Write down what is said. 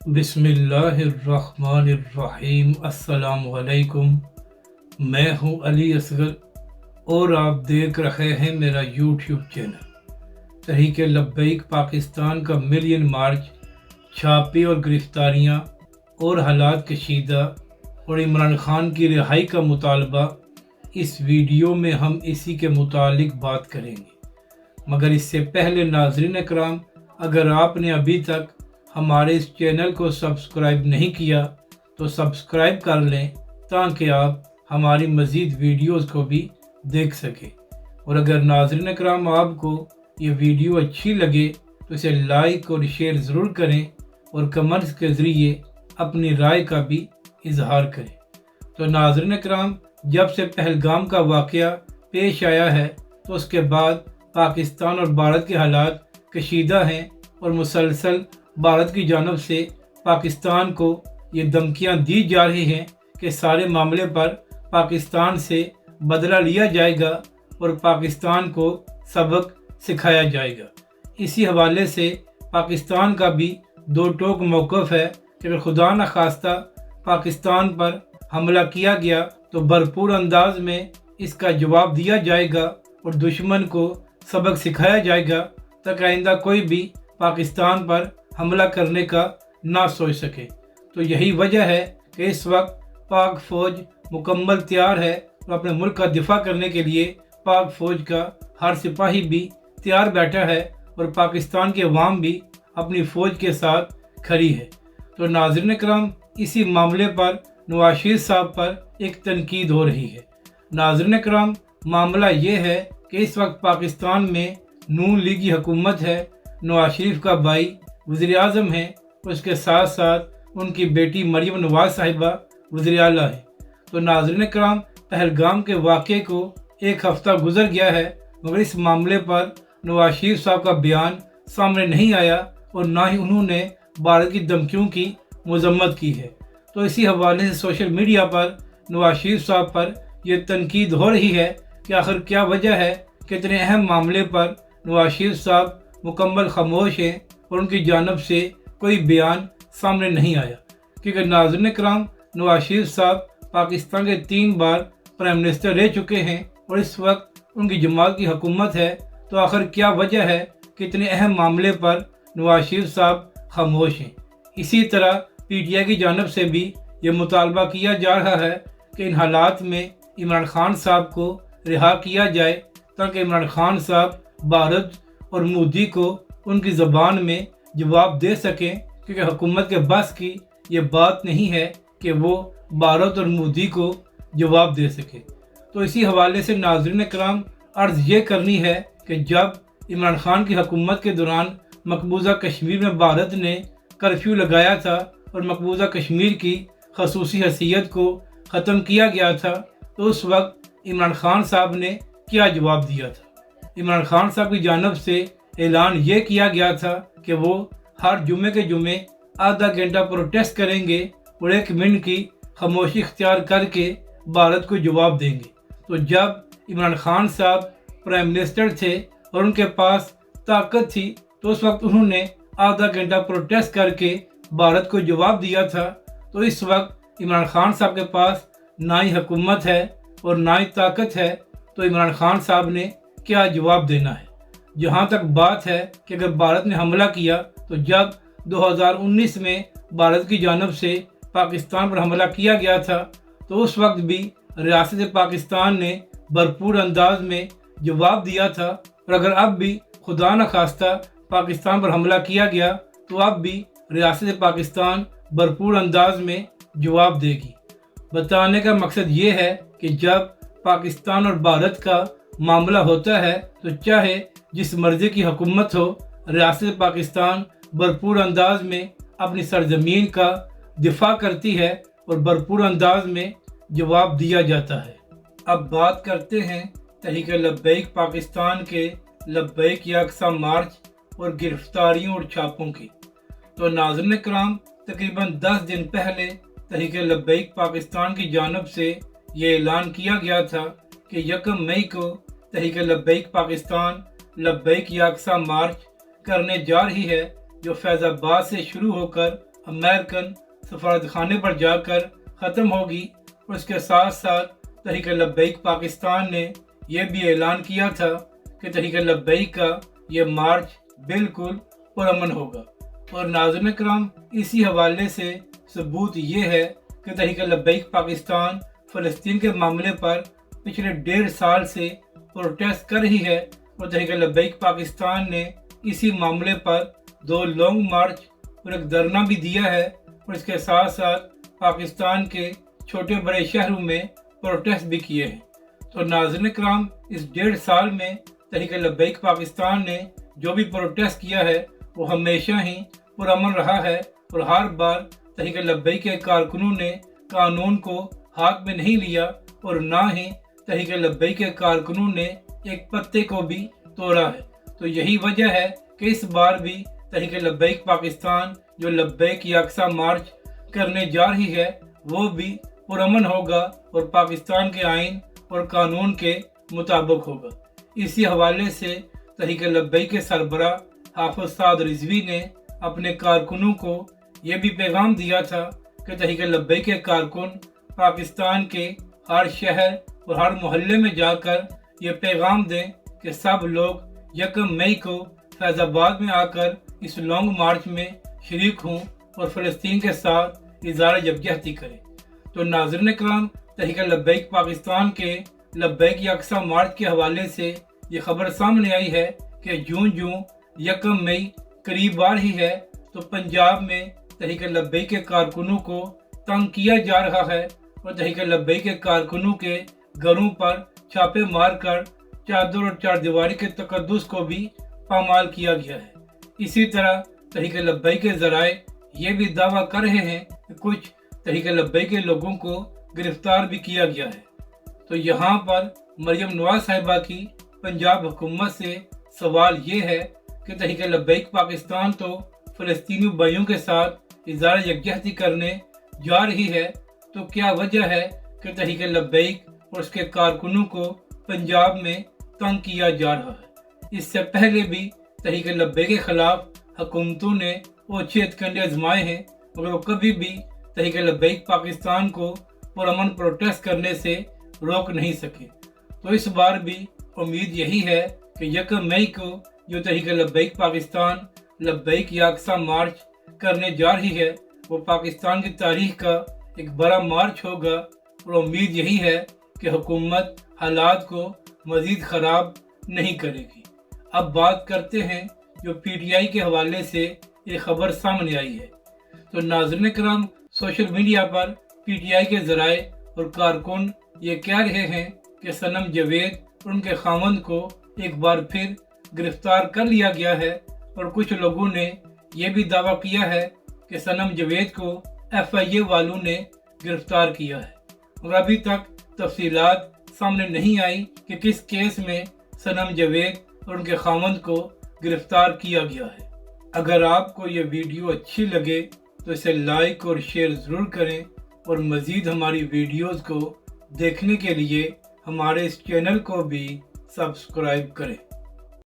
بسم اللہ الرحمن الرحیم۔ السلام علیکم۔ میں ہوں علی اصغر اور آپ دیکھ رہے ہیں میرا یوٹیوب چینل تحریک لبیک پاکستان کا ملین مارچ، چھاپے اور گرفتاریاں اور حالات کشیدہ اور عمران خان کی رہائی کا مطالبہ۔ اس ویڈیو میں ہم اسی کے متعلق بات کریں گے، مگر اس سے پہلے ناظرین اکرام، اگر آپ نے ابھی تک ہمارے اس چینل کو سبسکرائب نہیں کیا تو سبسکرائب کر لیں تاکہ آپ ہماری مزید ویڈیوز کو بھی دیکھ سکیں۔ اور اگر ناظرین اکرام آپ کو یہ ویڈیو اچھی لگے تو اسے لائک اور شیئر ضرور کریں اور کمنٹس کے ذریعے اپنی رائے کا بھی اظہار کریں۔ تو ناظرین اکرام، جب سے پہلگام کا واقعہ پیش آیا ہے تو اس کے بعد پاکستان اور بھارت کے حالات کشیدہ ہیں اور مسلسل بھارت کی جانب سے پاکستان کو یہ دھمکیاں دی جا رہی ہیں کہ سارے معاملے پر پاکستان سے بدلہ لیا جائے گا اور پاکستان کو سبق سکھایا جائے گا۔ اسی حوالے سے پاکستان کا بھی دو ٹوک موقف ہے کہ اگر خدا نخواستہ پاکستان پر حملہ کیا گیا تو بھرپور انداز میں اس کا جواب دیا جائے گا اور دشمن کو سبق سکھایا جائے گا تاکہ آئندہ کوئی بھی پاکستان پر حملہ کرنے کا نہ سوچ سکے۔ تو یہی وجہ ہے کہ اس وقت پاک فوج مکمل تیار ہے اور اپنے ملک کا دفاع کرنے کے لیے پاک فوج کا ہر سپاہی بھی تیار بیٹھا ہے اور پاکستان کے عوام بھی اپنی فوج کے ساتھ کھڑی ہے۔ تو ناظرین کرام، اسی معاملے پر نواز شریف صاحب پر ایک تنقید ہو رہی ہے۔ ناظرین کرام، معاملہ یہ ہے کہ اس وقت پاکستان میں نون لیگی حکومت ہے، نواز شریف کا بھائی وزیر اعظم ہے اور اس کے ساتھ ساتھ ان کی بیٹی مریم نواز صاحبہ وزیر اعلیٰ ہے۔ تو ناظرین کرام، پہلگام کے واقعے کو ایک ہفتہ گزر گیا ہے مگر اس معاملے پر نواز شریف صاحب کا بیان سامنے نہیں آیا اور نہ ہی انہوں نے بھارت کی دھمکیوں کی مذمت کی ہے۔ تو اسی حوالے سے سوشل میڈیا پر نواز شریف صاحب پر یہ تنقید ہو رہی ہے کہ آخر کیا وجہ ہے کہ اتنے اہم معاملے پر نواز شریف صاحب مکمل خاموش ہیں اور ان کی جانب سے کوئی بیان سامنے نہیں آیا۔ کیونکہ ناظرین کرام، نواز شریف صاحب پاکستان کے 3 بار پرائم منسٹر رہ چکے ہیں اور اس وقت ان کی جماعت کی حکومت ہے۔ تو آخر کیا وجہ ہے کہ اتنے اہم معاملے پر نواز شریف صاحب خاموش ہیں؟ اسی طرح پی ٹی آئی کی جانب سے بھی یہ مطالبہ کیا جا رہا ہے کہ ان حالات میں عمران خان صاحب کو رہا کیا جائے تاکہ عمران خان صاحب بھارت اور مودی کو ان کی زبان میں جواب دے سکیں، کیونکہ حکومت کے بس کی یہ بات نہیں ہے کہ وہ بھارت اور مودی کو جواب دے سکے۔ تو اسی حوالے سے ناظرین کرام، عرض یہ کرنی ہے کہ جب عمران خان کی حکومت کے دوران مقبوضہ کشمیر میں بھارت نے کرفیو لگایا تھا اور مقبوضہ کشمیر کی خصوصی حیثیت کو ختم کیا گیا تھا، تو اس وقت عمران خان صاحب نے کیا جواب دیا تھا؟ عمران خان صاحب کی جانب سے اعلان یہ کیا گیا تھا کہ وہ ہر جمعے کے جمعے آدھا گھنٹہ پروٹیسٹ کریں گے اور 1 منٹ کی خاموشی اختیار کر کے بھارت کو جواب دیں گے۔ تو جب عمران خان صاحب پرائم منسٹر تھے اور ان کے پاس طاقت تھی تو اس وقت انہوں نے آدھا گھنٹہ پروٹیسٹ کر کے بھارت کو جواب دیا تھا۔ تو اس وقت عمران خان صاحب کے پاس نہ ہی حکومت ہے اور نہ ہی طاقت ہے، تو عمران خان صاحب نے کیا جواب دینا ہے؟ جہاں تک بات ہے کہ اگر بھارت نے حملہ کیا تو جب 2019 میں بھارت کی جانب سے پاکستان پر حملہ کیا گیا تھا تو اس وقت بھی ریاست پاکستان نے بھرپور انداز میں جواب دیا تھا، اور اگر اب بھی خدا نخواستہ پاکستان پر حملہ کیا گیا تو اب بھی ریاست پاکستان بھرپور انداز میں جواب دے گی۔ بتانے کا مقصد یہ ہے کہ جب پاکستان اور بھارت کا معاملہ ہوتا ہے تو چاہے جس مرضی کی حکومت ہو، ریاست پاکستان بھرپور انداز میں اپنی سرزمین کا دفاع کرتی ہے اور بھرپور انداز میں جواب دیا جاتا ہے۔ اب بات کرتے ہیں تحریک لبیک پاکستان کے لبیک یکساں مارچ اور گرفتاریوں اور چھاپوں کی۔ تو ناظرین کرام، تقریباً 10 دن پہلے تحریک لبیک پاکستان کی جانب سے یہ اعلان کیا گیا تھا کہ 1 مئی کو تحریک لبیک پاکستان لبیک یکساں مارچ کرنے جا رہی ہے، جو فیض آباد سے شروع ہو کر امریکن سفارت خانے پر جا کر ختم ہوگی، اور اس کے ساتھ ساتھ تحریک لبیک پاکستان نے یہ بھی اعلان کیا تھا کہ تحریک لبیک کا یہ مارچ بالکل پرامن ہوگا۔ اور ناظرین کرام، اسی حوالے سے ثبوت یہ ہے کہ تحریک لبیک پاکستان فلسطین کے معاملے پر پچھلے 1.5 سال سے پروٹیسٹ کر رہی ہے، اور تحریک لبیک پاکستان نے اسی معاملے پر 2 لانگ مارچ اور ایک دھرنا بھی دیا ہے، اور اس کے ساتھ ساتھ پاکستان کے چھوٹے بڑے شہروں میں پروٹیسٹ بھی کیے ہیں۔ تو ناظرین کرام، اس 1.5 سال میں تحریک لبیک پاکستان نے جو بھی پروٹیسٹ کیا ہے وہ ہمیشہ ہی پرامن رہا ہے، اور ہر بار تحریک لبیک کے کارکنوں نے قانون کو ہاتھ میں نہیں لیا، اور نہ ہی تحریک لبیک کے کارکنوں نے ایک پتے کو بھی توڑا ہے۔ تو یہی وجہ ہے کہ اس بار بھی تحریک لبیک پاکستان جو لبیک یکساں مارچ کرنے جا رہی ہے وہ بھی پرامن ہوگا، اور پاکستان کے آئین اور قانون کے مطابق ہوگا۔ اسی حوالے سے تحریک لبیک کے سربراہ حافظ سعد رضوی نے اپنے کارکنوں کو یہ بھی پیغام دیا تھا کہ تحریک لبیک کے کارکن پاکستان کے ہر شہر اور ہر محلے میں جا کر یہ پیغام دیں کہ سب لوگ 1 مئی کو فیض آباد میں آ کر اس لانگ مارچ میں شریک ہوں اور فلسطین کے ساتھ اظہار یکجہتی کریں۔ تو ناظرین کرام، تحریک لبیک پاکستان کے لبیک یکساں مارچ کے حوالے سے یہ خبر سامنے آئی ہے کہ جوں 1 مئی قریب آ رہی ہے تو پنجاب میں تحریک لبیک کے کارکنوں کو تنگ کیا جا رہا ہے، اور تحریک لبیک کے کارکنوں کے گھروں پر چھاپے مار کر چادر اور چاردیواری کے تقدس کو بھی پامال کیا گیا ہے۔ اسی طرح تحریک لبیک کے ذرائع یہ بھی دعویٰ کر رہے ہیں کہ کچھ تحریک لبیک کے لوگوں کو گرفتار بھی کیا گیا ہے۔ تو یہاں پر مریم نواز صاحبہ کی پنجاب حکومت سے سوال یہ ہے کہ تحریک لبیک پاکستان تو فلسطینی بھائیوں کے ساتھ اظہار یکجہتی کرنے جا رہی ہے، تو کیا وجہ ہے کہ تحریک لبیک اور اس کے کارکنوں کو پنجاب میں تنگ کیا جا رہا ہے؟ اس سے پہلے بھی تحریک لبیک کے خلاف حکومتوں نے اوچھے ہتھکنڈے آزمائے ہیں، مگر وہ کبھی بھی تحریک لبیک پاکستان کو پرامن پروٹیسٹ کرنے سے روک نہیں سکے۔ تو اس بار بھی امید یہی ہے کہ 1 مئی کو جو تحریک لبیک پاکستان لبیک یکساں مارچ کرنے جا رہی ہے وہ پاکستان کی تاریخ کا ایک بڑا مارچ ہوگا، اور امید یہی ہے کہ حکومت حالات کو مزید خراب نہیں کرے گی۔ اب بات کرتے ہیں جو پی ٹی آئی کے حوالے سے یہ خبر سامنے آئی ہے۔ تو ناظرین کرام، social media per P T I کے ذرائع اور کارکن یہ کہہ رہے ہیں کہ صنم جاوید اور ان کے خاوند کو ایک بار پھر گرفتار کر لیا گیا ہے، اور کچھ لوگوں نے یہ بھی دعویٰ کیا ہے کہ صنم جاوید کو ایف آئی اے والوں نے گرفتار کیا ہے، اور ابھی تک تفصیلات سامنے نہیں آئی کہ کس کیس میں صنم جاوید اور ان کے خاوند کو گرفتار کیا گیا ہے۔ اگر آپ کو یہ ویڈیو اچھی لگے تو اسے لائک اور شیئر ضرور کریں، اور مزید ہماری ویڈیوز کو دیکھنے کے لیے ہمارے اس چینل کو بھی سبسکرائب کریں۔